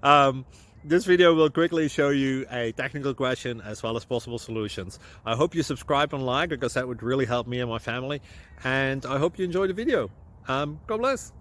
um, this video will quickly show you a technical question as well as possible solutions. I hope you subscribe and like, because that would really help me and my family. And I hope you enjoy the video. God bless.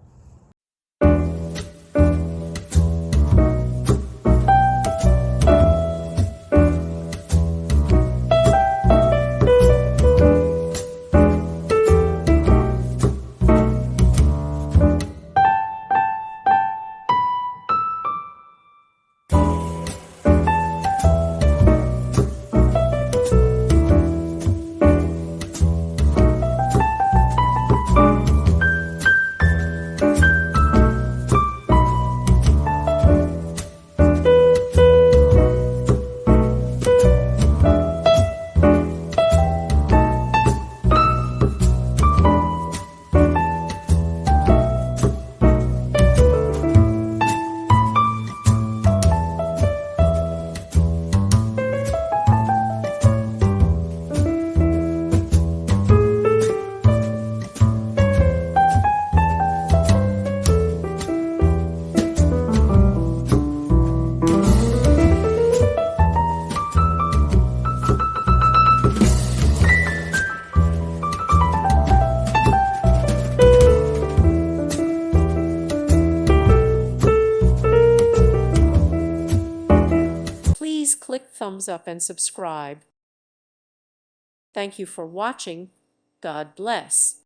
Please click thumbs up and subscribe. Thank you for watching. God bless.